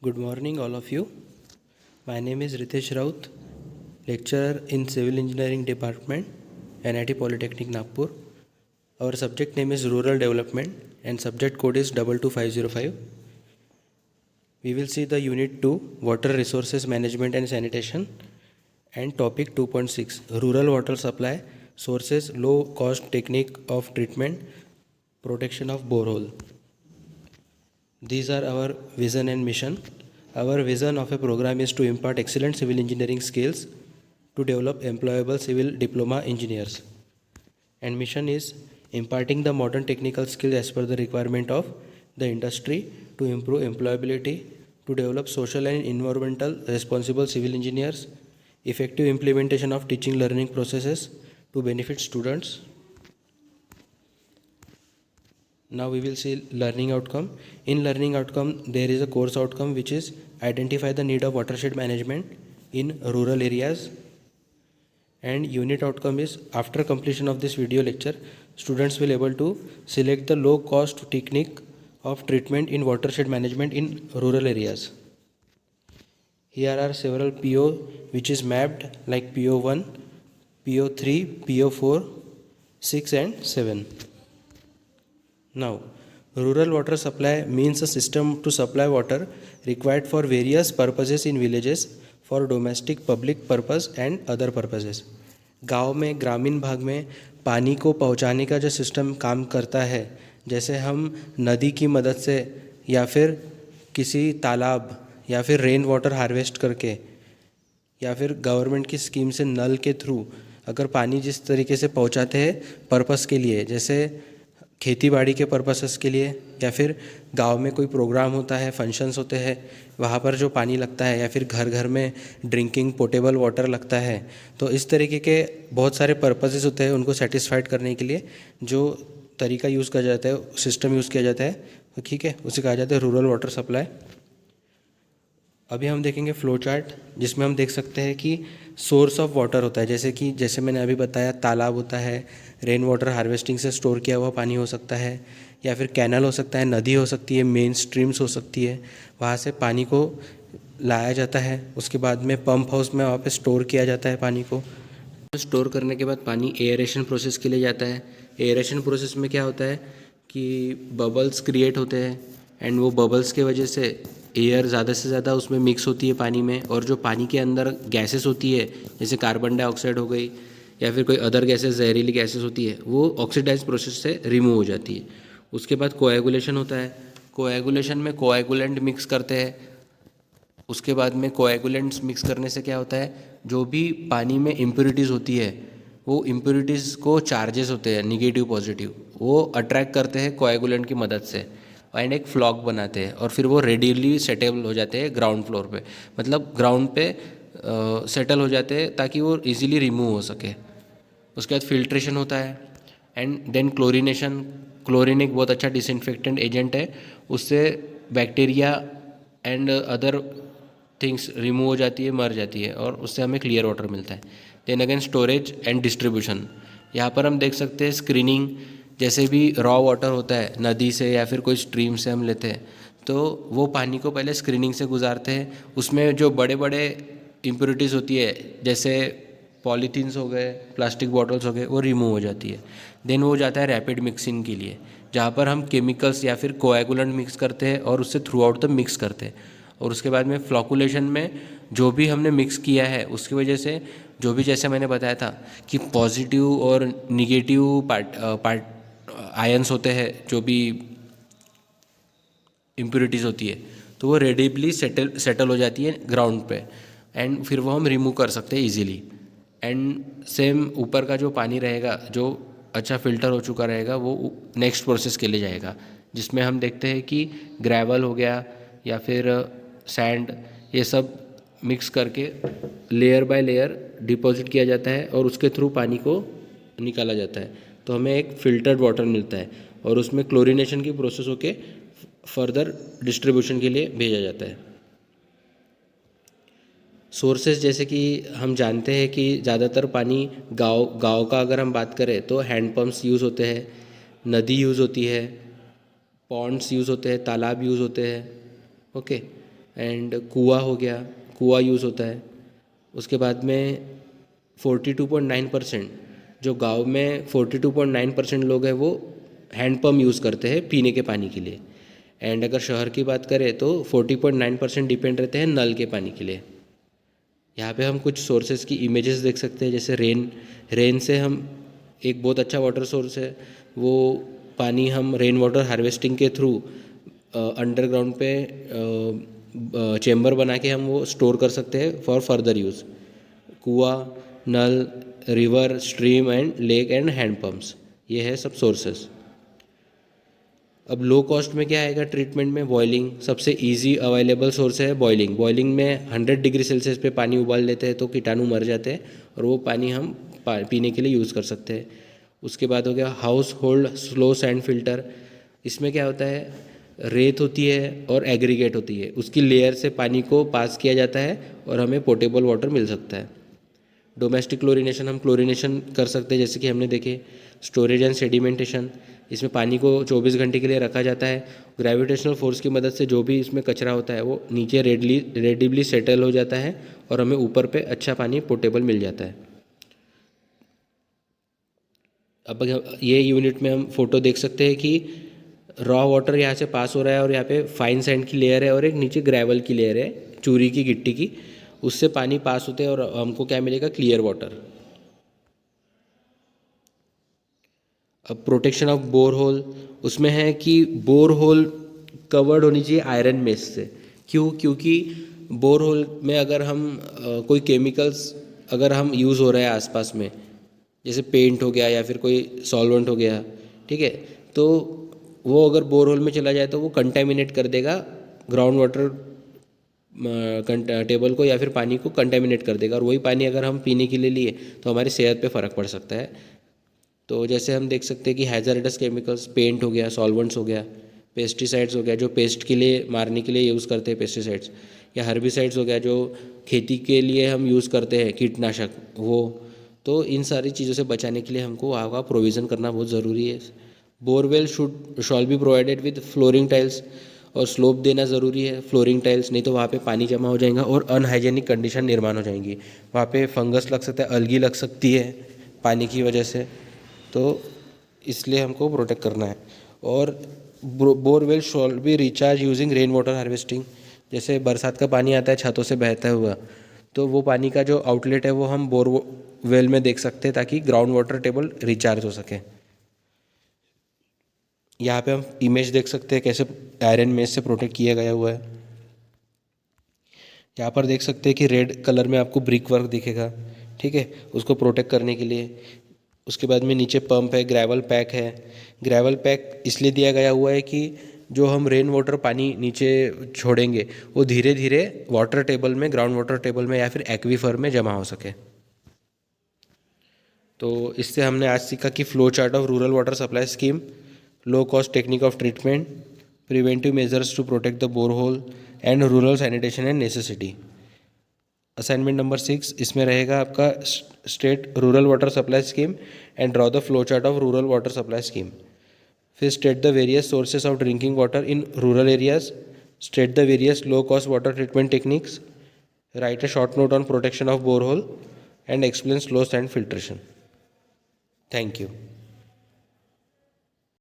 Good morning, all of you. My name is Ritesh Raut, lecturer in Civil Engineering Department, NIT Polytechnic Nagpur. Our subject name is Rural Development and subject code is 22505. We will see the Unit 2, Water Resources Management and Sanitation, and topic 2.6, Rural Water Supply, Sources, Low Cost Technique of Treatment, Protection of Borehole. These are our vision and mission. Our vision of a program is to impart excellent civil engineering skills to develop employable civil diploma engineers. And mission is imparting the modern technical skills as per the requirement of the industry to improve employability, to develop social and environmental responsible civil engineers, effective implementation of teaching learning processes to benefit students. Now we will see learning outcome. In learning outcome, there is a course outcome which is identify the need of watershed management in rural areas. And unit outcome is after completion of this video lecture, students will able to select the low cost technique of treatment in watershed management in rural areas. Here are several PO which is mapped like PO1, PO3, PO4, 6 and 7. Now, rural water supply means a system to supply water required for various purposes in villages for domestic public purpose and other purposes. गांव में ग्रामीण भाग में पानी को पहुंचाने का जो सिस्टम काम करता है, जैसे हम नदी की मदद से या फिर किसी तालाब या फिर रेन वाटर हार्वेस्ट करके या फिर गवर्नमेंट की स्कीम से नल के थ्रू अगर पानी जिस तरीके से पहुंचाते हैं पर्पस के लिए, जैसे खेती बाड़ी के पर्पसेस के लिए या फिर गांव में कोई प्रोग्राम होता है, फंक्शंस होते हैं, वहाँ पर जो पानी लगता है या फिर घर घर में ड्रिंकिंग पोर्टेबल वाटर लगता है, तो इस तरीके के बहुत सारे पर्पसेस होते हैं। उनको सेटिस्फाइड करने के लिए जो तरीका यूज़ किया जाता है, सिस्टम यूज़ किया जाता है, तो ठीक है, उसे कहा जाता है रूरल वाटर सप्लाई। अभी हम देखेंगे फ्लो चार्ट, जिसमें हम देख सकते हैं कि सोर्स ऑफ वाटर होता है, जैसे मैंने अभी बताया तालाब होता है, रेन वाटर हार्वेस्टिंग से स्टोर किया हुआ पानी हो सकता है, या फिर कैनल हो सकता है, नदी हो सकती है, मेन स्ट्रीम्स हो सकती है, वहाँ से पानी को लाया जाता है। उसके बाद में पंप हाउस में वहाँ पे स्टोर किया जाता है पानी को। स्टोर करने के बाद पानी एयरेशन प्रोसेस के लिए जाता है। एयरेशन प्रोसेस में क्या होता है कि बबल्स क्रिएट होते हैं एंड वो बबल्स के वजह से एयर ज़्यादा से ज़्यादा उसमें मिक्स होती है पानी में, और जो पानी के अंदर गैसेस होती है जैसे कार्बन डाइऑक्साइड हो गई या फिर कोई अदर गैसेस, जहरीली गैसेस होती है, वो ऑक्सीडाइज प्रोसेस से रिमूव हो जाती है। उसके बाद कोएगुलेशन होता है। कोएगुलेशन में कोएगुलेंट मिक्स करते हैं। उसके बाद में कोएगुलेंट्स मिक्स करने से क्या होता है, जो भी पानी में इम्प्योरिटीज़ होती है, वो इम्प्योरिटीज़ को चार्जेस होते हैं नेगेटिव पॉजिटिव, वो अट्रैक्ट करते हैं कोएगुलेंट की मदद से एंड एक फ्लॉक बनाते हैं, और फिर वो रेडिली सेटेबल हो जाते हैं ग्राउंड फ्लोर पे, मतलब ग्राउंड पे सेटल हो जाते हैं ताकि वो इजीली रिमूव हो सके। उसके बाद फिल्ट्रेशन होता है एंड देन क्लोरीनेशन। क्लोरीन एक बहुत अच्छा डिसइंफेक्टेंट एजेंट है, उससे bacteria and other things remove हो जाती है, मर जाती है, और उससे हमें क्लियर वाटर मिलता है। Then again storage and distribution. यहाँ पर हम देख सकते हैं स्क्रीनिंग, जैसे भी रॉ वाटर होता है नदी से या फिर कोई स्ट्रीम से हम लेते हैं, तो वो पानी को पहले स्क्रीनिंग से गुजारते हैं। उसमें जो बड़े बड़े इम्प्योरिटीज़ होती है जैसे पॉलीथीन्स हो गए, प्लास्टिक बॉटल्स हो गए, वो रिमूव हो जाती है। देन वो जाता है रैपिड मिक्सिंग के लिए, जहाँ पर हम केमिकल्स या फिर कोएगुलेंट मिक्स करते हैं और उससे थ्रू आउट द मिक्स करते हैं। और उसके बाद में फ्लॉकुलेशन में जो भी हमने मिक्स किया है उसकी वजह से जो भी, जैसे मैंने बताया था कि पॉजिटिव और निगेटिव पार्ट आयंस होते हैं, जो भी इम्प्योरिटीज़ होती है, तो वो रेडिबली सेटल हो जाती है ग्राउंड पे, एंड फिर वो हम रिमूव कर सकते हैं इजीली। एंड सेम ऊपर का जो पानी रहेगा, जो अच्छा फिल्टर हो चुका रहेगा, वो नेक्स्ट प्रोसेस के लिए जाएगा, जिसमें हम देखते हैं कि ग्रेवल हो गया या फिर सैंड, ये सब मिक्स करके लेयर बाय लेयर डिपॉजिट किया जाता है और उसके थ्रू पानी को निकाला जाता है, तो हमें एक फ़िल्टर्ड वाटर मिलता है, और उसमें क्लोरीनेशन की प्रोसेस होके फर्दर डिस्ट्रीब्यूशन के लिए भेजा जाता है। सोर्सेज, जैसे कि हम जानते हैं कि ज़्यादातर पानी गांव का अगर हम बात करें तो हैंड पंप्स यूज़ होते हैं, नदी यूज़ होती है, पॉन्ड्स यूज़ होते हैं, तालाब यूज़ होते हैं, ओके। एंड कुआं हो गया, कुआं यूज़ होता है। उसके बाद में 42.9%, जो गांव में 42.9% लोग हैं वो हैंडपम्प यूज़ करते हैं पीने के पानी के लिए। एंड अगर शहर की बात करें तो 40.9% डिपेंड रहते हैं नल के पानी के लिए। यहाँ पे हम कुछ सोर्सेज की इमेजेस देख सकते हैं, जैसे रेन से हम एक बहुत अच्छा वाटर सोर्स है, वो पानी हम रेन वाटर हार्वेस्टिंग के थ्रू अंडरग्राउंड पे चेम्बर बना के हम वो स्टोर कर सकते हैं फॉर फर्दर यूज़। कुआं, नल, river, stream and lake and handpumps, ये है सब सोर्सेस। अब लो कॉस्ट में क्या आएगा ट्रीटमेंट में? बॉइलिंग सबसे इजी अवेलेबल सोर्स है। बॉइलिंग में 100 डिग्री सेल्सियस पे पानी उबाल लेते हैं तो कीटाणु मर जाते हैं और वो पानी हम पीने के लिए यूज़ कर सकते हैं। उसके बाद हो गया house hold slow sand filter. इसमें क्या होता है, रेत होती है और एग्रीगेट होती है, उसकी लेयर से पानी को पास किया जाता है और हमें पोर्टेबल वाटर मिल सकता है। डोमेस्टिक क्लोरीनेशन, हम क्लोरीनेशन कर सकते हैं, जैसे कि हमने देखे। स्टोरेज एंड सेडिमेंटेशन, इसमें पानी को 24 घंटे के लिए रखा जाता है। ग्रेविटेशनल फोर्स की मदद से जो भी इसमें कचरा होता है वो नीचे रेडिबली सेटल हो जाता है और हमें ऊपर पे अच्छा पानी पोर्टेबल मिल जाता है। अब ये यूनिट में हम फोटो देख सकते हैं कि रॉ वाटर यहाँ से पास हो रहा है और यहाँ पे फाइन सैंड की लेयर है और एक नीचे ग्रेवल की लेयर है, चूरी की गिट्टी की, उससे पानी पास होते हैं और हमको क्या मिलेगा? Clear water. अब प्रोटेक्शन ऑफ बोर होल, उसमें है कि बोर होल कवर्ड होनी चाहिए आयरन मेश से। क्यों? क्योंकि बोर होल में अगर हम कोई केमिकल्स अगर हम यूज़ हो रहा है आसपास में, जैसे पेंट हो गया या फिर कोई सॉल्वेंट हो गया, ठीक है, तो वो अगर बोर होल में चला जाए तो वो कंटेमिनेट कर देगा ग्राउंड वाटर टेबल को, या फिर पानी को कंटेमिनेट कर देगा और वही पानी अगर हम पीने के लिए लिए तो हमारी सेहत पे फ़र्क पड़ सकता है। तो जैसे हम देख सकते हैं कि हैज़ार्डस केमिकल्स, पेंट हो गया, सॉल्वेंट्स हो गया, पेस्टिसाइड्स हो गया जो पेस्ट के लिए मारने के लिए यूज़ करते हैं पेस्टिसाइड्स, या हर्बिसाइड्स हो गया जो खेती के लिए हम यूज़ करते हैं कीटनाशक, वो। तो इन सारी चीज़ों से बचाने के लिए हमको वहाँ का प्रोविज़न करना बहुत ज़रूरी है। Borewell shawl be provided with flooring tiles, और स्लोप देना ज़रूरी है फ्लोरिंग टाइल्स, नहीं तो वहाँ पे पानी जमा हो जाएगा और अनहाइजेनिक कंडीशन निर्माण हो जाएंगी। वहाँ पे फंगस लग सकता है, अलगी लग सकती है पानी की वजह से, तो इसलिए हमको प्रोटेक्ट करना है। और borewell shawl B recharge using rain water harvesting, जैसे बरसात का पानी आता है छतों से बहता हुआ, तो वो पानी का जो आउटलेट है वो हम बोरवेल में देख सकते हैं ताकि ग्राउंड वाटर टेबल रिचार्ज हो सके। यहाँ पे हम इमेज देख सकते हैं कैसे आयरन मेश से प्रोटेक्ट किया गया हुआ है। यहाँ पर देख सकते हैं कि रेड कलर में आपको ब्रिक वर्क दिखेगा, ठीक है, उसको प्रोटेक्ट करने के लिए। उसके बाद में नीचे पंप है, ग्रेवल पैक है। ग्रेवल पैक इसलिए दिया गया हुआ है कि जो हम रेन वाटर पानी नीचे छोड़ेंगे वो धीरे धीरे वाटर टेबल में, ग्राउंड वाटर टेबल में या फिर एक्वीफर में जमा हो सके। तो इससे हमने आज सीखा कि flow chart of rural water supply scheme, low cost technique of treatment, preventive measures to protect the borehole and rural sanitation and necessity. Assignment number 6 इसमें रहेगा आपका state rural water supply scheme and draw the flow chart of rural water supply scheme. फिर state the various sources of drinking water in rural areas, state the various low cost water treatment techniques, write a short note on protection of borehole and explain slow sand filtration. Thank you.